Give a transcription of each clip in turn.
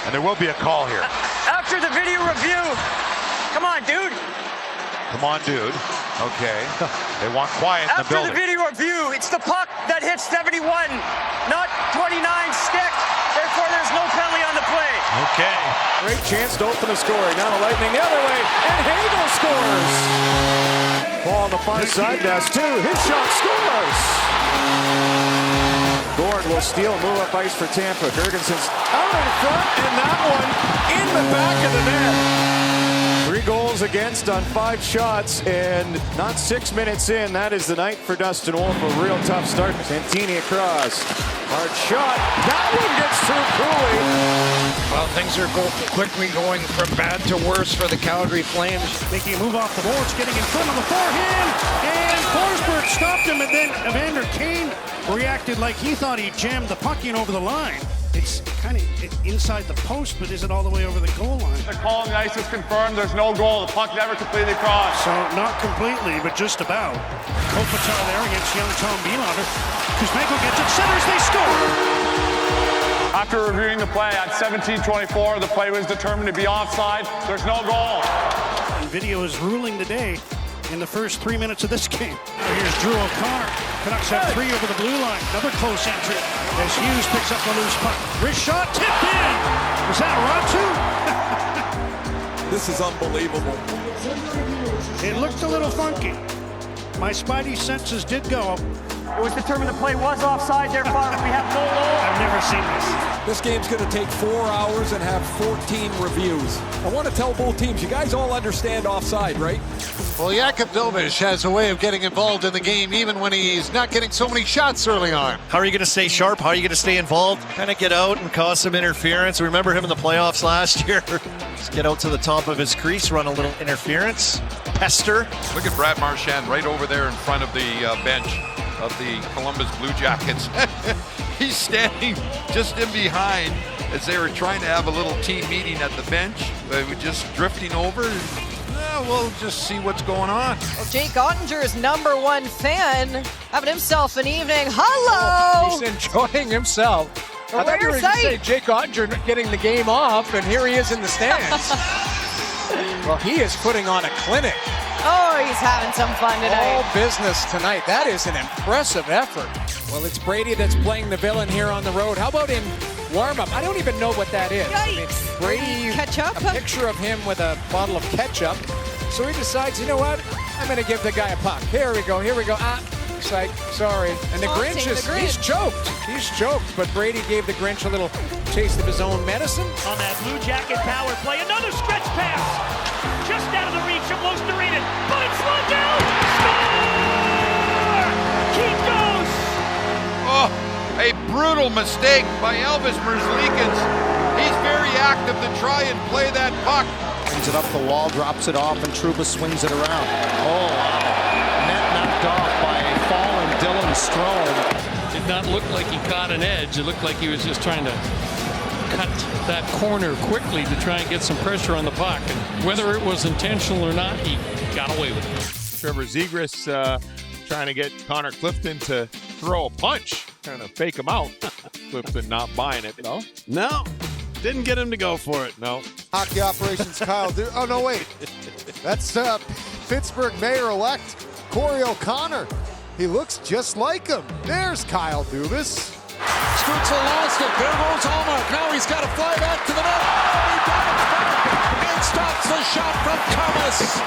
And there will be a call here. After the video review, come on, dude. Come on, dude. Okay. They want quiet in the After building. the video review, it's the puck that hits 71, not 29 stick. Therefore, there's no penalty on the play. Okay. Great chance to open the scoring. Now the Lightning the other way, and Hagel scores. Ball on the far side, that's two. His shot scores. Gord will steal, move up ice for Tampa. Jurgensen's out in front, and that one in the back of the net. 3 goals against on 5 shots, and not 6 minutes in. That is the night for Dustin Wolf. A real tough start. Santini across. Hard shot. That one gets through Cooley. Well, things are quickly going from bad to worse for the Calgary Flames. Making a move off the boards, getting in front of the forehand, and Forsberg stopped him, and then Evander Kane reacted like he thought he jammed the puck in over the line. It's kind of inside the post, but is it all the way over the goal line? The call on the ice is confirmed. There's no goal. The puck never completely crossed. So not completely, but just about. Kopitar there against young Tom Bielander. Kuzmenko gets it, centers, they score! After reviewing the play at 17:24, the play was determined to be offside. There's no goal. And video is ruling the day in the first 3 minutes of this game. Now here's Drew O'Connor. Canucks have 3 over the blue line. Another close entry as Hughes picks up the loose puck. Wrist shot, tipped in! Was that Ratu? This is unbelievable. It looked a little funky. My spidey senses did go. It was determined the play was offside. Therefore, we have no goal. I've never seen this. This game's going to take 4 hours and have 14 reviews. I want to tell both teams, you guys all understand offside, right? Well, Yakubovich has a way of getting involved in the game even when he's not getting so many shots early on. How are you going to stay sharp? How are you going to stay involved? Kind of get out and cause some interference. Remember him in the playoffs last year? Just get out to the top of his crease, run a little interference, pester. Look at Brad Marchand right over there in front of the bench of the Columbus Blue Jackets. He's standing just in behind as they were trying to have a little team meeting at the bench. They were just drifting over. We'll just see what's going on. Well, Jake Ottinger's #1 fan having himself an evening. Hello! He's enjoying himself. I thought you were going to say Jake Ottinger getting the game off, and here he is in the stands. Well, he is putting on a clinic. Oh, he's having some fun tonight. All business tonight. That is an impressive effort. Well, it's Brady that's playing the villain here on the road. How about in warm-up? I don't even know what that is. Yikes. Brady, ketchup? a picture of him with a bottle of ketchup. So he decides, you know what? I'm going to give the guy a puck. Here we go. Psych, sorry. And the Grinch he's choked. He's choked, but Brady gave the Grinch a little taste of his own medicine. On that Blue Jacket power play, another stretch pass. Just out of the reach of Luostarinen, but it's slowed down. Score! Keith goes. Oh, a brutal mistake by Elvis Merzlikins. He's very active to try and play that puck. Brings it up the wall, drops it off, and Trouba swings it around. Oh, wow. Net knocked off by a fallen Dylan Strome. Did not look like he caught an edge. It looked like he was just trying to cut that corner quickly to try and get some pressure on the puck. And whether it was intentional or not, he got away with it. Trevor Zegras trying to get Connor Clifton to throw a punch, trying to fake him out. Clifton not buying it, though. No, didn't get him to go for it. No. Hockey operations Kyle Oh, no, wait. That's Pittsburgh Mayor-elect Corey O'Connor. He looks just like him. There's Kyle Dubas. Stützle lost it. There goes Allmark. Now he's got to fly back to the net. He dives back and stops the shot from Thomas.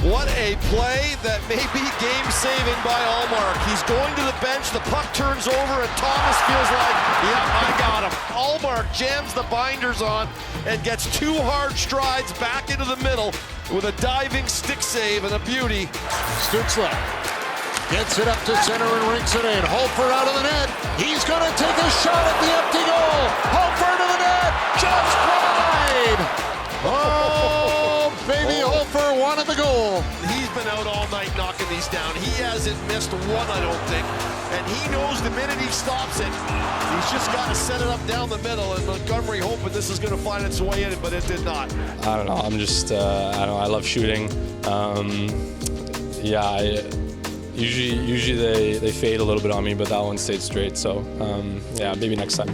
What a play that may be game-saving by Allmark. He's going to the bench. The puck turns over, and Thomas feels like, yep, I got him. Allmark jams the binders on and gets 2 hard strides back into the middle with a diving stick save and a beauty. Stützle gets it up to center and rinks it in. Holfer out of the net. He's going to take a shot at the empty goal. Holfer to the net. Just wide. Oh, baby, Holfer wanted the goal. He's been out all night knocking these down. He hasn't missed one, I don't think. And he knows the minute he stops it, he's just got to set it up down the middle. And Montgomery hoping this is going to find its way in, but it did not. I don't know. I'm just, I love shooting. Usually they fade a little bit on me, but that one stayed straight. So yeah, maybe next time.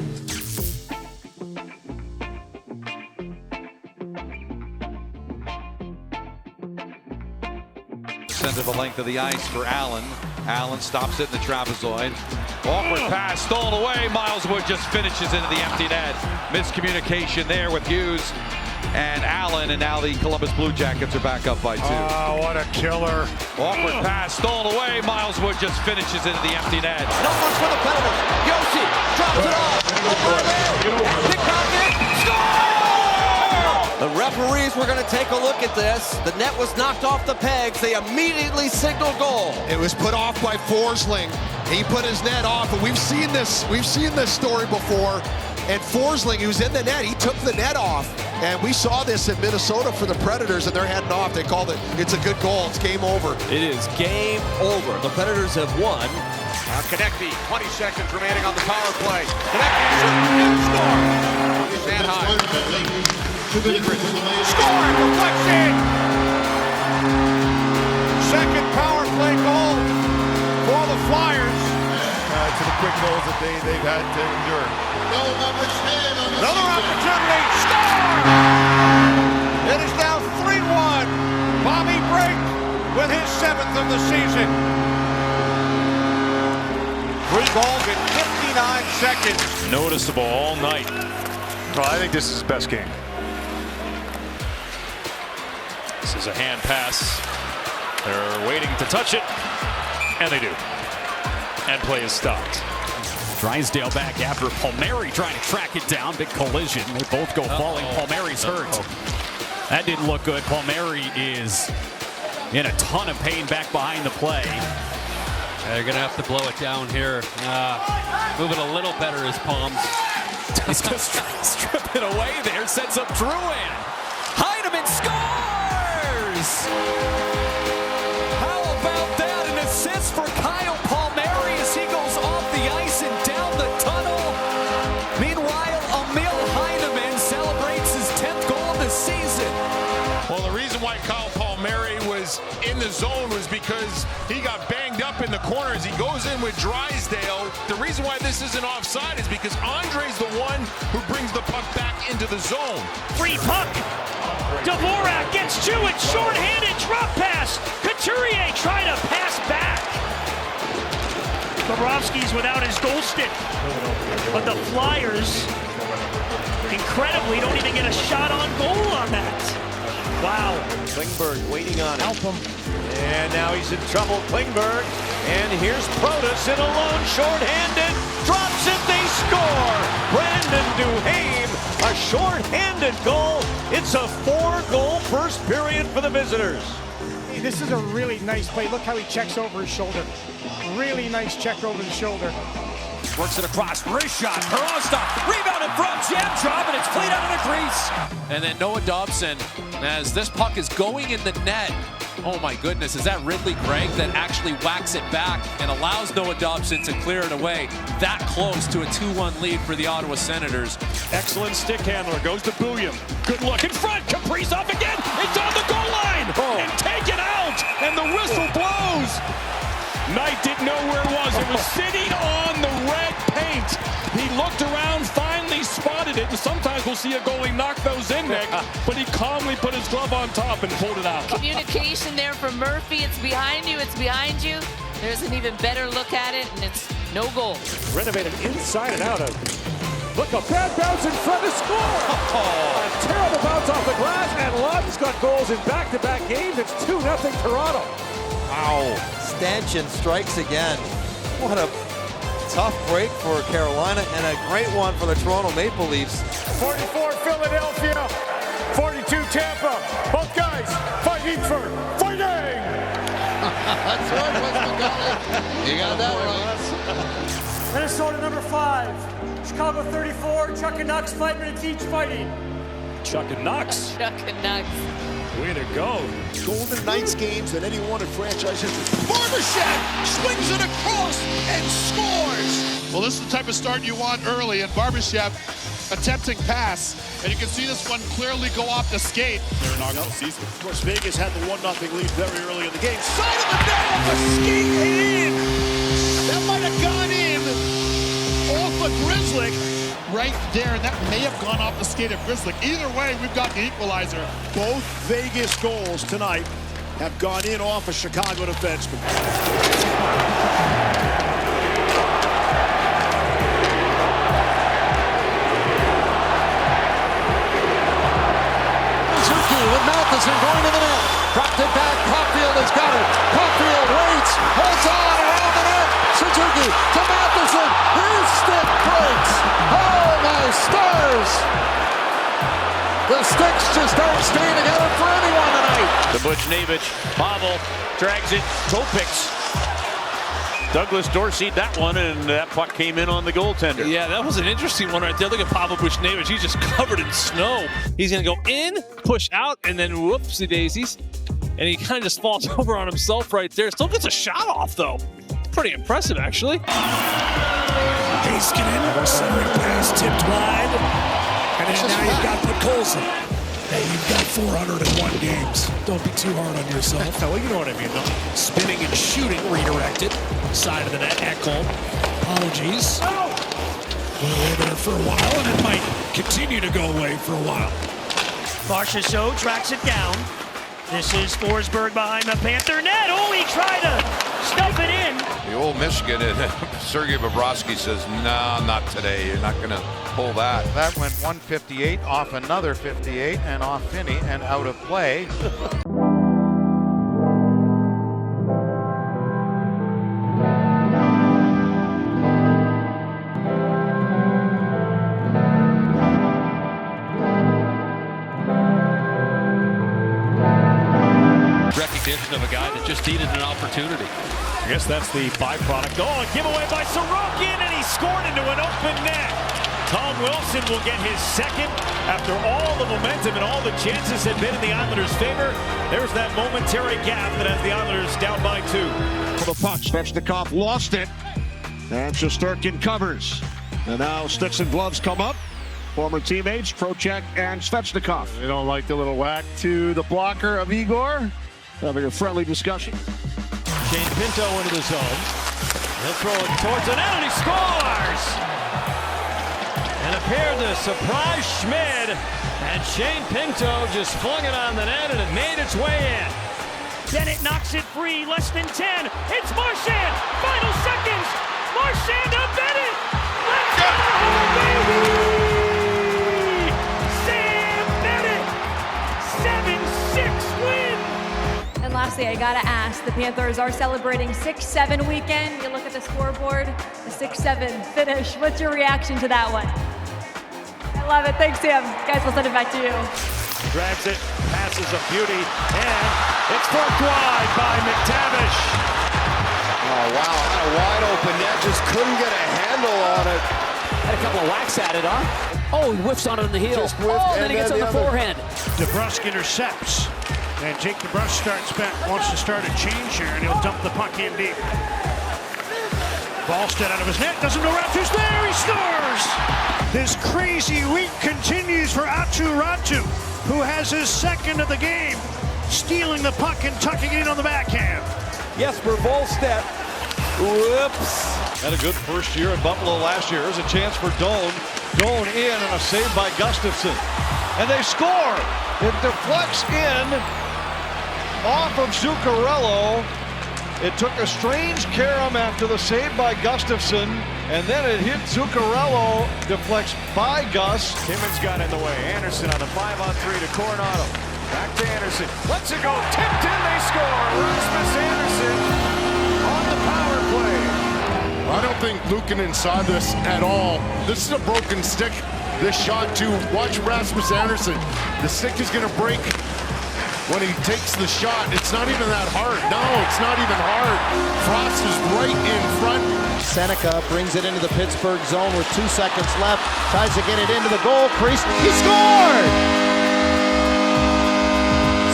center the length of the ice for Allen. Allen stops it in the trapezoid. Awkward pass stolen away. Miles Wood just finishes into the empty net. Miscommunication there with Hughes and Allen, and now the Columbus Blue Jackets are back up by 2. Oh, what a killer. Awkward pass stolen away. Miles Wood just finishes into the empty net. Not much for the Predators. Yoshi drops it off. Big pocket. Score! The referees were going to take a look at this. The net was knocked off the pegs. They immediately signaled goal. It was put off by Forsling. He put his net off, and we've seen this story before. And Forsling, who's in the net, he took the net off. And we saw this in Minnesota for the Predators, and they're heading off. They called it, it's a good goal. It's game over. It is game over. The Predators have won. Konecny, 20 seconds remaining on the power play. Konecny shoots and scores. Sanheim. Score! Deflection! Second power play goal for the Flyers. To the quick goals that they've had to endure. Another opportunity. Score! It is now 3-1. Bobby Brink with his 7th of the season. 3 goals in 59 seconds. Noticeable all night. Well, I think this is his best game. This is a hand pass. They're waiting to touch it, and they do. And play is stopped. Drysdale back after Palmieri trying to track it down. Big collision. They both go falling. Palmieri's hurt. That didn't look good. Palmieri is in a ton of pain back behind the play. They're going to have to blow it down here. Moving a little better his palms. Just strip it away there. Sets up Drouin. Heineman scores! How about that? An assist for Kyle Palmieri as he goes off the ice and down the tunnel. Meanwhile, Emil Heineman celebrates his 10th goal of the season. Well, the reason why Kyle Palmieri was in the zone was because he got banged up in the corner as he goes in with Drysdale. The reason why this isn't offside is because Andre's the one who brings the puck back into the zone. Free puck. Dvorak gets to it. Short-handed drop pass. Couturier trying to pass back. Bobrovsky's without his goal stick. But the Flyers, incredibly, don't even get a shot on goal on that. Wow. Klingberg waiting on it. Help him. And now he's in trouble, Klingberg. And here's Protas in alone, short-handed. Drops it, they score! Brandon Duhaime, a short-handed goal. It's a 4-goal first period for the visitors. This is a really nice play. Look how he checks over his shoulder. Really nice check over the shoulder. Works it across, wrist shot, Karastov, rebounded from jam drop, and it's played out of the crease. And then Noah Dobson, as this puck is going in the net. Oh my goodness, is that Ridley Gregg that actually whacks it back and allows Noah Dobson to clear it away that close to a 2-1 lead for the Ottawa Senators. Excellent stick handler, goes to Bouillon. Good look in front, Kaprizov again, it's on the goal line, and taken out, and the whistle blows. Knight didn't know where it was. It was sitting on the red paint. He looked around, finally spotted it, and sometimes we'll see a goalie knock those in, Nick, but he calmly put his glove on top and pulled it out. Communication there from Murphy. It's behind you. It's behind you. There's an even better look at it, and it's no goal. Renovated inside and out of. Look, a bad bounce in front to score. A terrible bounce off the glass, and Lund's got goals in back-to-back games. It's 2-0 Toronto. Wow. Stanchion strikes again. What a tough break for Carolina and a great one for the Toronto Maple Leafs. 44 Philadelphia, 42 Tampa. Both guys fighting for fighting. That's right, Wes McCauley. You got that right. Minnesota number 5. Chicago 34. Chuck and Knox 5 minutes each fighting. Chuck and Knox. Chuck and Knox. Way to go. Golden Knights games that any one in franchise history. Barbashev swings it across and scores. Well, this is the type of start you want early, and Barbashev attempting pass, and you can see this one clearly go off the skate. Their inaugural season. Of course, Vegas had the 1-0 lead very early in the game. Side of the net off the skate in. That might have gone in off of Grizzly. Right there, and that may have gone off the skate of Grizzly. Either way, we've got the equalizer. Both Vegas goals tonight have gone in off a Chicago defenseman. With Matheson going to the net. Dropped it back. Caulfield has got it. Caulfield waits. Holds on around the net. Suzuki to Matheson. His stick breaks. Oh, my stars. The sticks just don't stay together for anyone tonight. To Buchnevich. Pavel drags it. Kopix. Douglas Dorsey that one, and that puck came in on the goaltender. Yeah, that was an interesting one right there. Look at Pavel Buchnevich. He's just covered in snow. He's going to go in, push out, and then whoopsie daisies. And he kind of just falls over on himself right there. Still gets a shot off, though. Pretty impressive, actually. Heiskanen, centering pass tipped wide. And then now you've got Podkolzin. Hey, you've got 401 games. Don't be too hard on yourself. Well, you know what I mean, though. Spinning and shooting, redirected. Side of the net, Ekholm. Apologies. Went away there for a while, and it might continue to go away for a while. Marchessault tracks it down. This is Forsberg behind the Panther net. Oh, he tried to stuff it in. The old Michigan and Sergei Bobrovsky says, no, not today. You're not going to pull that. That went 158 off another 58 and off Finney and out of play. Recognition of a guy that just needed an opportunity. I guess that's the byproduct. Oh, a giveaway by Sorokin, and he scored into an open net. Tom Wilson will get his second after all the momentum and all the chances had been in the Islanders' favor. There's that momentary gap that has the Islanders down by 2. For the puck, Svechnikov lost it. And Shesterkin covers. And now sticks and gloves come up. Former teammates, Trocheck and Svechnikov. They don't like the little whack to the blocker of Igor. Having a friendly discussion. Shane Pinto into the zone. He'll throw it towards the net, and he scores! And appeared to surprise Schmid. And Shane Pinto just flung it on the net, and it made its way in. Bennett knocks it free, less than 10. It's Marchand! Final seconds! Marchand to Bennett! Let's go, baby! Sam Bennett! 7-6 win! And lastly, I gotta ask, the Panthers are celebrating 6-7 weekend. You look at the scoreboard, the 6-7 finish. What's your reaction to that one? I love it. Thanks, Sam. Guys, we'll send it back to you. Grabs it, passes a beauty, and it's forked wide by McTavish. Oh, wow. Had a wide open net. Just couldn't get a handle on it. Had a couple of whacks at it, huh? Oh, he whiffs on it on the heel. Oh, then he gets on the forehand. DeBrusk intercepts. And Jake DeBrusk wants to start a change here, and he'll dump the puck in deep. Ballstead out of his net, doesn't go Ratu's there, he scores! This crazy week continues for Aatu Ratu, who has his second of the game, stealing the puck and tucking it in on the backhand. Jesper Ballstedt. Whoops. Had a good first year in Buffalo last year. There's a chance for Doan. Doan in and a save by Gustafsson. And they score! It deflects in off of Zuccarello. It took a strange carom after the save by Gustafsson, and then it hit Zuccarello, deflects by Gus. Timmons got in the way. Anderson on the 5-on-3 to Coronado. Back to Anderson. Let's it go. Tipped in, they score. Rasmus Anderson on the power play. I don't think Luukkonen saw this at all. This is a broken stick. This shot to watch Rasmus Anderson. The stick is going to break when he takes the shot. It's not even that hard. No, it's not even hard. Frost is right in front. Seneca brings it into the Pittsburgh zone with 2 seconds left. Tries to get it into the goal crease. He scored!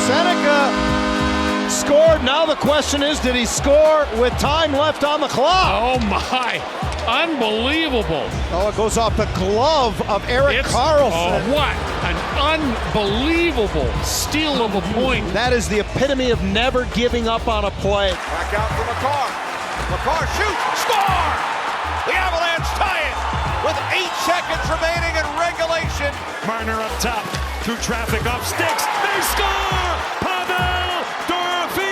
Seneca scored. Now the question is, did he score with time left on the clock? Oh my, unbelievable. Oh, it goes off the glove of Erik Karlsson. Oh, what an unbelievable steal of a point. That is the epitome of never giving up on a play. Back out for McCarr. McCarr shoots, score! The Avalanche tie it with 8 seconds remaining in regulation. Marner up top, through traffic, off sticks, they score! Pavel Dorofeev!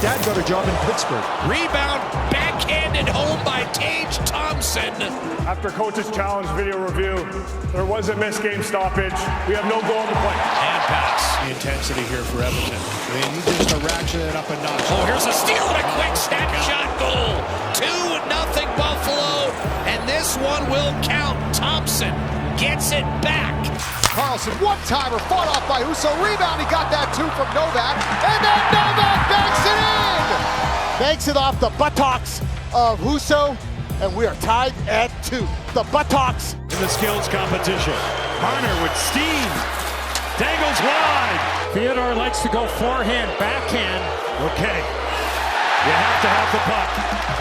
dad got a job in Pittsburgh. Rebound, backhanded home by Tage Thompson. After coach's challenge video review, there was a missed game stoppage. We have no goal to play. Hand pass. The intensity here for Edmonton. They need just to ratchet it up a notch. Oh, here's a steal and a quick snapshot goal. 2-0 Buffalo, and this one will count. Thompson gets it back. Carlson, one-timer, fought off by Husso. Rebound, he got that too from Novak. And then Novak banks it in! Banks it off the buttocks of Husso, and we are tied at 2. The buttocks. In the skills competition, Harner with steam. Dangles wide. Theodore likes to go forehand, backhand. Okay. You have to have the puck,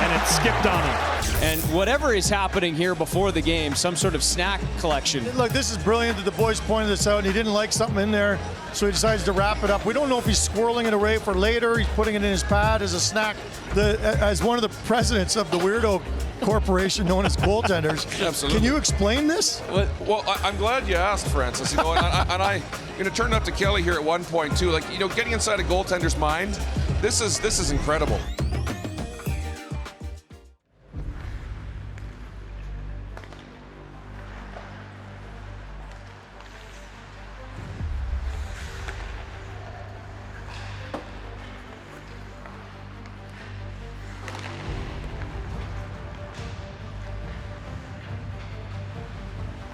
and it skipped on him. And whatever is happening here before the game, some sort of snack collection. Look, this is brilliant that the boys pointed this out, and he didn't like something in there, so he decides to wrap it up. We don't know if he's squirreling it away for later. He's putting it in his pad as a snack. As one of the presidents of the Weirdo Corporation known as goaltenders. Absolutely. Can you explain this? Well, I'm glad you asked, Francis. You know, and I turned up to Kelly here at one point too. Like, you know, getting inside a goaltender's mind, this is incredible.